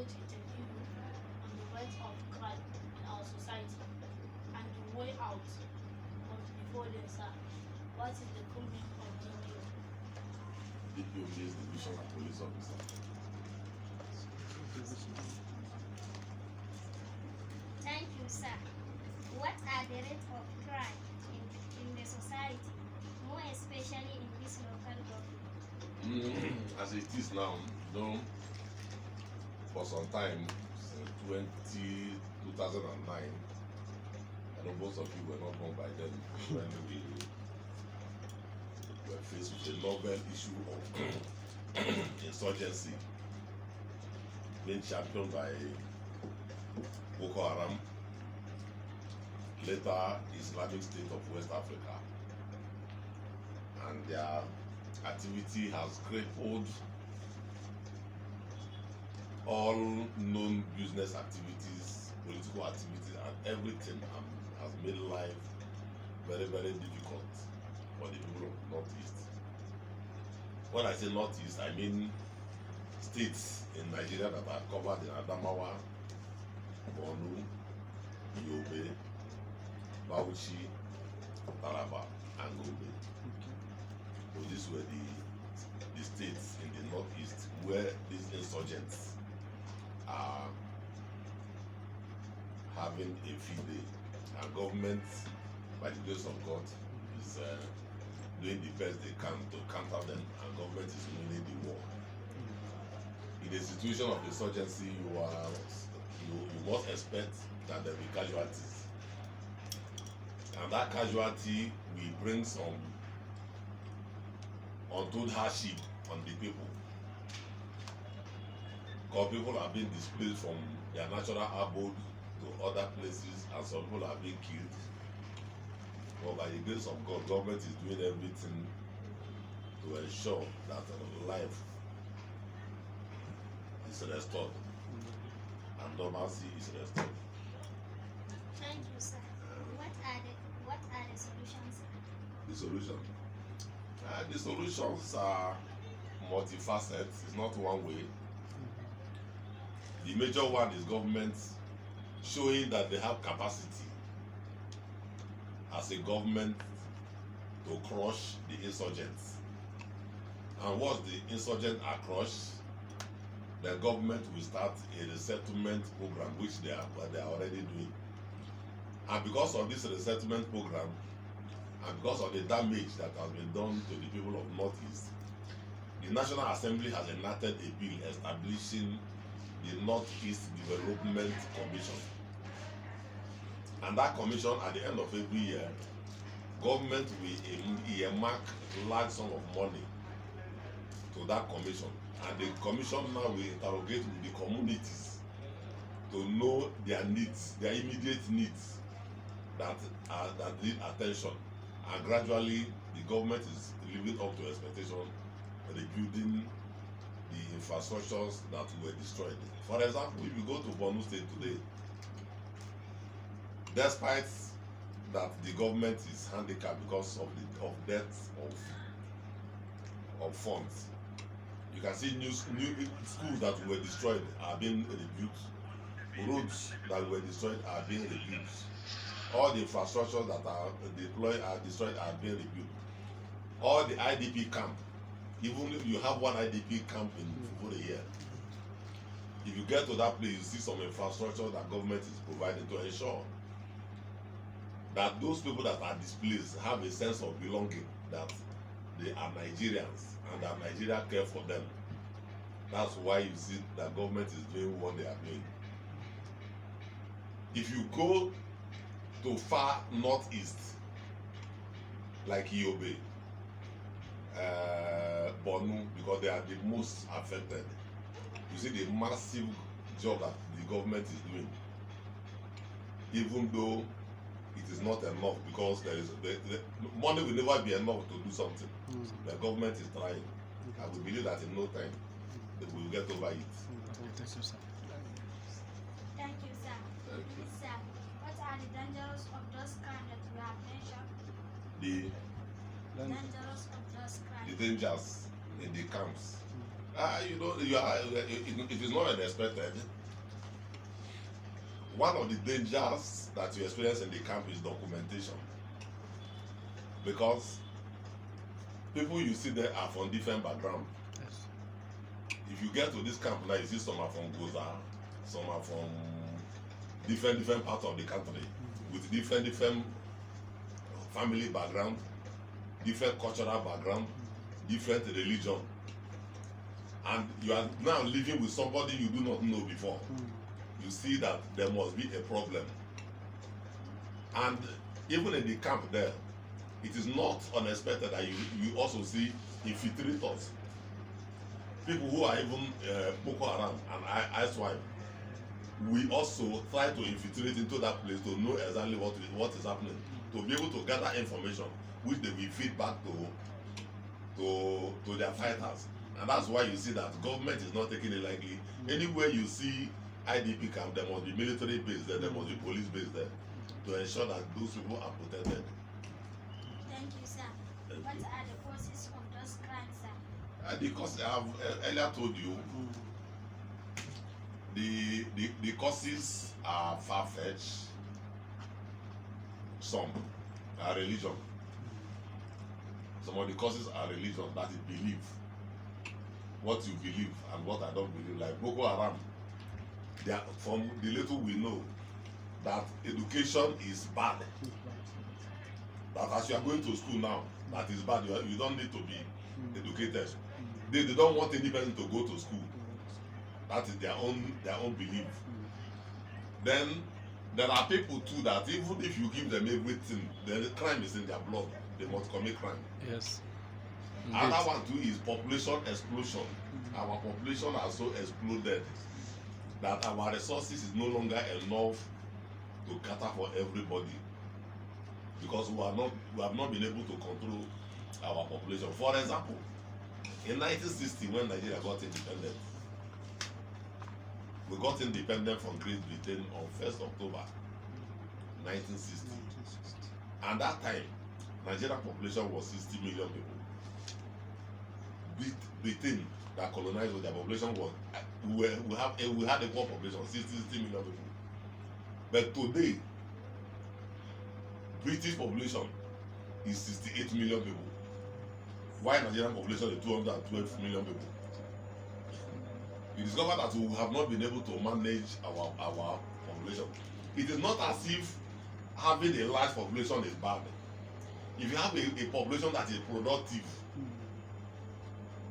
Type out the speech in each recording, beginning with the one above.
conduct interview on the rate of crime in our society and the way out. But before then, sir, what is the full name of DPO? DPO means Divisional Police Officer. Thank you, sir. What are the rates of crime in the society, more especially in this local government? As it is now, for some time, since 2009, I know most of you were not born by then when we were faced with a novel issue of insurgency being championed by Boko Haram, later Islamic State of West Africa, and their activity has crippled all known business activities, political activities, and everything, and has made life very, very difficult for the people of Northeast. When I say Northeast, I mean states in Nigeria that are covered in Adamawa, Borno, Yobe, Bauchi, Taraba, and Gombe. So these were the states in the Northeast where these insurgents are having a field day, and government, by the grace of God, is doing the best they can to counter them, and government is winning the war. In a situation of insurgency, you must expect that there will be casualties, and that casualty will bring some untold hardship on the people, because people are being displaced from their natural abode to other places, and some people are being killed. But by the grace of God, government is doing everything to ensure that life is restored and normalcy is restored. Thank you, sir. What are the solutions, sir? The solution. The solutions are multifaceted. It's not one way. The major one is government showing that they have capacity as a government to crush the insurgents. And once the insurgents are crushed, the government will start a resettlement program, which they are already doing. And because of this resettlement program, and because of the damage that has been done to the people of Northeast, the National Assembly has enacted a bill establishing the Northeast Development Commission. And that commission, at the end of every year, government will earmark large sum of money to that commission. And the commission now will interrogate with the communities to know their needs, their immediate needs that need attention. And gradually, the government is living up to expectation, rebuilding the infrastructures that were destroyed. For example, if you go to Borno State today, despite that the government is handicapped because of death of funds, you can see new schools that were destroyed are being rebuilt, roads that were destroyed are being rebuilt, all the infrastructures that are destroyed are being rebuilt, all the IDP camp, even if you have one IDP camp in Fufure here, if you get to that place, you see some infrastructure that government is providing to ensure that those people that are displaced have a sense of belonging, that they are Nigerians and that Nigeria care for them. That's why you see that government is doing what they are doing. If you go to far northeast, like Yobe, Borno, because they are the most affected, you see the massive job that the government is doing, even though it is not enough, because the money will never be enough to do something. The government is trying. I will believe that in no time they will get over it. Thank you, sir. Thank you. Sir, what are the dangers of those crimes that you have mentioned? The Dangers of those crimes. the dangers in the camps. It is not unexpected one of the dangers that you experience in the camp is documentation, because people you see there are from different background. Yes. If you get to this camp now, you see some are from Goza, some are from different parts of the country with different family background, different cultural background, different religion, and you are now living with somebody you do not know before. You see that there must be a problem. And even in the camp there, it is not unexpected that you also see infiltrators, people who are even Boko Haram and ISWAP. We also try to infiltrate into that place to know exactly what is happening, to be able to gather information which they will feed back to their fighters. And that's why you see that government is not taking it lightly. Anywhere you see IDP camp, there must be military base there, there must be police base there, to ensure that those people are protected. Thank you, sir. Thank What you. are the causes of those crimes, sir? Because I have earlier told you, the causes are far-fetched. Some are religion. Some of the causes are religion, that is belief. What you believe and what I don't believe. Like Boko Haram, they are, from the little we know, that education is bad. That as you are going to school now, that is bad. You don't need to be educated. They don't want any person to go to school. That is their own belief. Then there are people too that even if you give them everything, the crime is in their blood. They must commit crime. Yes. Another one too is population explosion. Our population has so exploded that our resources is no longer enough to cater for everybody, because we have not been able to control our population. For example, in 1960, when Nigeria got independent, we got independent from Great Britain on 1st October 1960. And that time, Nigerian population was 60 million people. Britain that colonized their population was, we had a poor population, 60 million people. But today, British population is 68 million people. Why Nigerian population is 212 million people? You discover that we have not been able to manage our population. It is not as if having a large population is bad. If you have a population that is productive,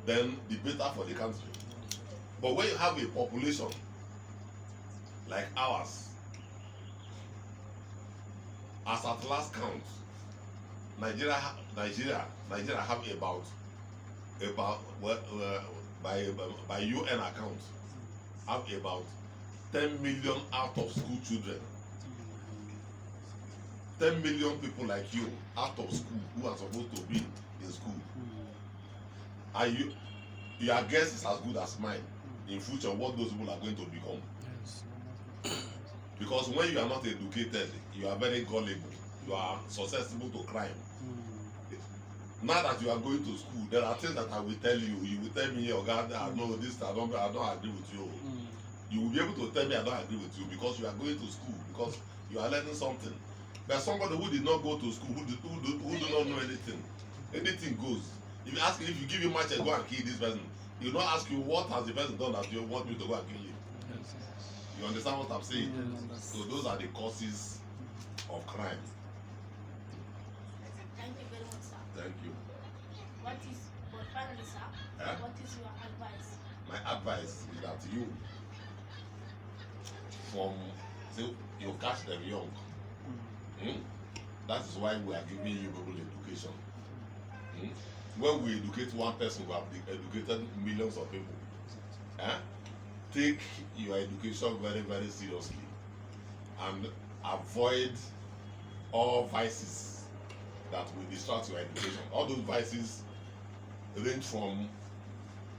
then the better for the country. But when you have a population like ours, as at last count, Nigeria have about by UN account, have about 10 million out of school children. 10 million people like you out of school who are supposed to be in school. And your guess is as good as mine in future what those people are going to become. Yes. Because when you are not educated, you are very gullible. You are susceptible to crime. Now that you are going to school, there are things that I will tell you. You will tell me, oh God, no, this I don't agree with you. You will be able to tell me I don't agree with you because you are going to school, because you are learning something. But somebody who did not go to school, who do not know anything goes. If you ask him, if you give him match and go and kill this person, he will not ask you what has the person done that you want me to go and kill him. Yes. You understand what I'm saying? Yes. So those are the causes of crime. Thank you very much, sir. Thank you. But finally, sir, what is your advice? My advice is that you catch them young. That is why we are giving you global education. When we educate one person, we have educated millions of people. Take your education very, very seriously and avoid all vices that will distract your education. All those vices range from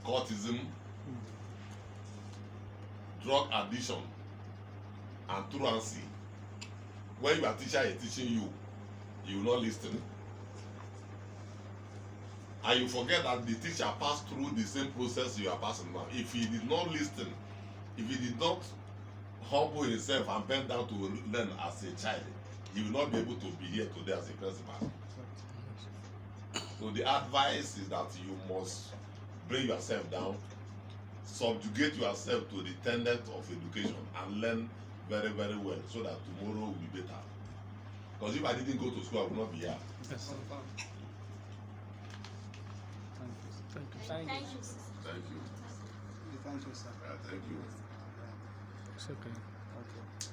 cultism, drug addiction, and truancy. When your teacher is teaching you, you will not listen. And you forget that the teacher passed through the same process you are passing now. If he did not listen, if he did not humble himself and bend down to learn as a child, he will not be able to be here today as a principal. So the advice is that you must bring yourself down, subjugate yourself to the tenet of education, and learn very, very well so that tomorrow will be better. Because if I didn't go to school, I would not be here. Yes, sir. Thank you. Thank you, sir. Thank you. Thank you, sir. Thank you. It's okay. Okay.